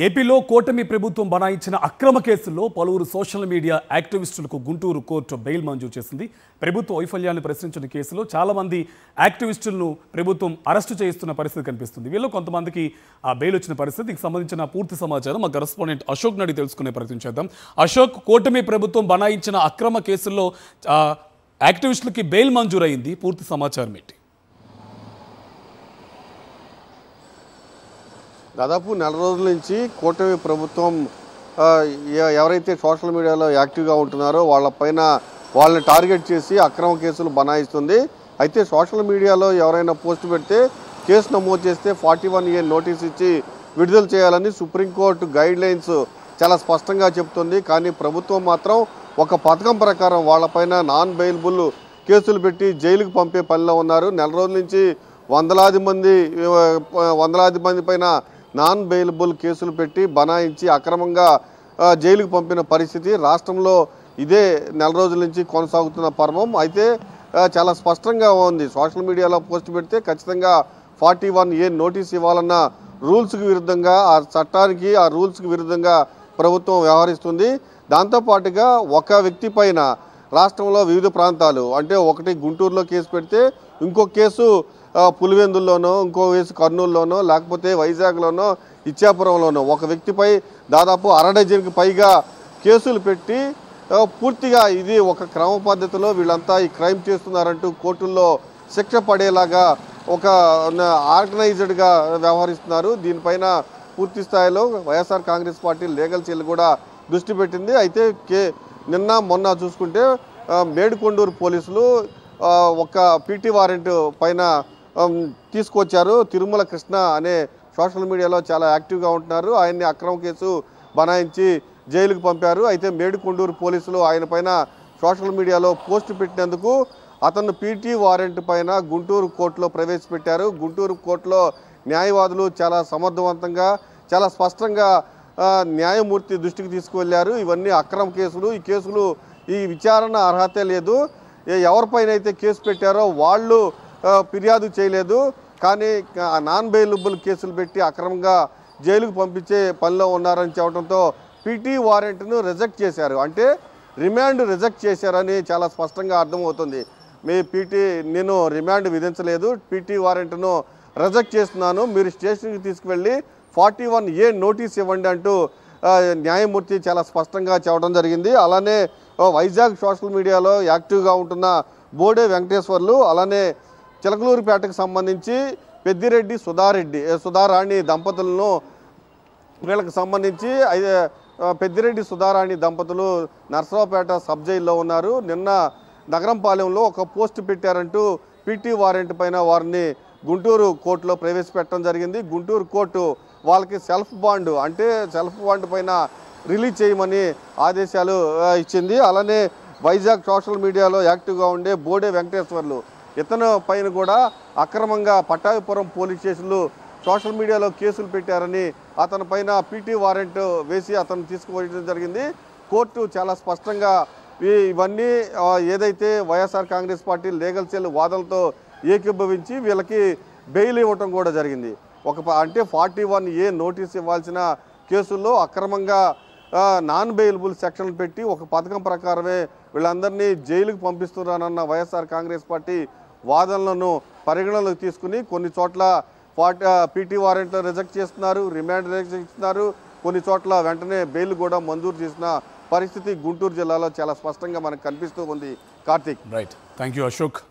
ఏపీలో కూటమి ప్రభుత్వం బనాయించిన అక్రమ కేసుల్లో పలువురు సోషల్ మీడియా యాక్టివిస్టులకు గుంటూరు కోర్టు బెయిల్ మంజూరు చేసింది. ప్రభుత్వ వైఫల్యాన్ని ప్రశ్నించిన కేసులో చాలా మంది యాక్టివిస్టులను ప్రభుత్వం అరెస్టు చేయిస్తున్న పరిస్థితి కనిపిస్తుంది. వీళ్ళు కొంతమందికి ఆ బెయిల్ వచ్చిన పరిస్థితికి సంబంధించిన పూర్తి సమాచారం మా కరెస్పాండెంట్ అశోక్ నడి తెలుసుకునే ప్రయత్నం చేద్దాం. అశోక్, కూటమి ప్రభుత్వం బనాయించిన అక్రమ కేసుల్లో యాక్టివిస్టులకి బెయిల్ మంజూరైంది, పూర్తి సమాచారం ఏంటి? దాదాపు నెల రోజుల నుంచి కూటమి ప్రభుత్వం ఎవరైతే సోషల్ మీడియాలో యాక్టివ్గా ఉంటున్నారో వాళ్ళని టార్గెట్ చేసి అక్రమ కేసులు బనాయిస్తుంది. అయితే సోషల్ మీడియాలో ఎవరైనా పోస్ట్ పెడితే కేసు నమోదు చేస్తే 41A నోటీస్ ఇచ్చి విడుదల చేయాలని సుప్రీంకోర్టు గైడ్ లైన్స్ చాలా స్పష్టంగా చెప్తుంది. కానీ ప్రభుత్వం మాత్రం ఒక పథకం ప్రకారం వాళ్ళపైన నాన్ బెయిలబుల్ కేసులు పెట్టి జైలుకు పంపే పనిలో ఉన్నారు. నెల రోజుల నుంచి వందలాది మంది పైన నాన్ బెయిలబుల్ కేసులు పెట్టి బనాయించి అక్రమంగా జైలుకు పంపిన పరిస్థితి రాష్ట్రంలో ఇదే నెల రోజుల నుంచి కొనసాగుతున్న పర్వం. అయితే చాలా స్పష్టంగా ఉంది, సోషల్ మీడియాలో పోస్ట్ పెడితే ఖచ్చితంగా 41A నోటీస్ ఇవ్వాలన్న రూల్స్కి విరుద్ధంగా, ఆ చట్టానికి ఆ రూల్స్కి విరుద్ధంగా ప్రభుత్వం వ్యవహరిస్తుంది. దాంతోపాటుగా ఒక వ్యక్తి పైన రాష్ట్రంలో వివిధ ప్రాంతాలు, అంటే ఒకటి గుంటూరులో కేసు పెడితే ఇంకో కేసు పులివెందుల్లోనో, ఇంకో కేసు కర్నూలులోనో, లేకపోతే వైజాగ్లోనో, ఇచ్చాపురంలోనో ఒక వ్యక్తిపై దాదాపు 1/2 డజన్కి పైగా కేసులు పెట్టి పూర్తిగా ఇది ఒక క్రమ పద్ధతిలో వీళ్ళంతా ఈ క్రైమ్ చేస్తున్నారంటూ కోర్టుల్లో శిక్ష పడేలాగా ఒక ఆర్గనైజ్డ్గా వ్యవహరిస్తున్నారు. దీనిపైన పూర్తి స్థాయిలో YSR Congress party legal cell కూడా దృష్టి పెట్టింది. అయితే నిన్న మొన్న చూసుకుంటే మేడికొండూరు పోలీసులు ఒక పీటీ వారెంట్ పైన తీసుకొచ్చారు. తిరుమల కృష్ణ అనే సోషల్ మీడియాలో చాలా యాక్టివ్గా ఉంటున్నారు, ఆయన్ని అక్రమ కేసు బనాయించి జైలుకు పంపారు. అయితే మేడికొండూరు పోలీసులు ఆయన పైన సోషల్ మీడియాలో పోస్ట్ పెట్టినందుకు అతను పీటీ వారెంట్ పైన గుంటూరు కోర్టులో ప్రవేశపెట్టారు. గుంటూరు కోర్టులో న్యాయవాదులు చాలా సమర్థవంతంగా, చాలా స్పష్టంగా న్యాయమూర్తి దృష్టికి తీసుకువెళ్ళారు. ఇవన్నీ అక్రమ కేసులు, ఈ కేసులు ఈ విచారణ అర్హత లేదు, ఎవరిపైన అయితే కేసు పెట్టారో వాళ్ళు ఫిర్యాదు చేయలేదు, కానీ నాన్ బెయిలబుల్ కేసులు పెట్టి అక్రమంగా జైలుకు పంపించే పనిలో ఉన్నారని చెప్పడంతో పీటీ వారెంట్ను రిజెక్ట్ చేశారు. అంటే రిమాండ్ రిజెక్ట్ చేశారని చాలా స్పష్టంగా అర్థమవుతుంది. నేను రిమాండ్ విధించలేదు, పీటీ వారెంట్ను రిజెక్ట్ చేస్తున్నాను, మీరు స్టేషన్కి తీసుకువెళ్ళి 41A నోటీస్ ఇవ్వండి అంటూ న్యాయమూర్తి చాలా స్పష్టంగా చెప్పడం జరిగింది. అలానే వైజాగ్ సోషల్ మీడియాలో యాక్టివ్గా ఉంటున్న బోడే వెంకటేశ్వర్లు, అలానే చిలకలూరుపేటకు సంబంధించి పెద్దిరెడ్డి సుధారాణి దంపతులను, వీళ్ళకి సంబంధించి పెద్దిరెడ్డి సుధారాణి దంపతులు నర్సరావుపేట సబ్ జైల్లో ఉన్నారు. నిన్న నగరంపాలెంలో ఒక పోస్ట్ పెట్టారంటూ పీటీ వారెంట్ పైన వారిని గుంటూరు కోర్టులో ప్రవేశపెట్టడం జరిగింది. గుంటూరు కోర్టు వాళ్ళకి సెల్ఫ్ బాండ్ పైన రిలీజ్ చేయమని ఆదేశాలు ఇచ్చింది. అలానే వైజాగ్ సోషల్ మీడియాలో యాక్టివ్గా ఉండే బోడే వెంకటేశ్వర్లు, ఇతను పైన కూడా అక్రమంగా పట్టాభిపురం పోలీస్ స్టేషన్లు సోషల్ మీడియాలో కేసులు పెట్టారని అతని పైన పీటీ వారెంట్ వేసి అతను తీసుకుపోయడం జరిగింది. కోర్టు చాలా స్పష్టంగా ఇవన్నీ ఏదైతే YSR Congress party legal cell వాదనలతో ఏకీభవించి వీళ్ళకి బెయిల్ ఇవ్వటం కూడా జరిగింది. అంటే 41A నోటీస్ ఇవ్వాల్సిన కేసుల్లో అక్రమంగా నాన్ బెయిలబుల్ సెక్షన్లు పెట్టి ఒక పథకం ప్రకారమే వీళ్ళందరినీ జైలుకు పంపిస్తున్నారన్న వైఎస్ఆర్ కాంగ్రెస్ పార్టీ వాదనలను పరిగణలోకి తీసుకుని కొన్ని చోట్ల పీటీ వారెంట్లు రిజెక్ట్ చేస్తున్నారు, రిమాండ్ రిజెక్ట్ చేస్తున్నారు, కొన్ని చోట్ల వెంటనే బెయిల్ కూడా మంజూరు చేసిన పరిస్థితి గుంటూరు జిల్లాలో చాలా స్పష్టంగా మనకు కనిపిస్తూ ఉంది. Karthik. Right, thank you Ashok.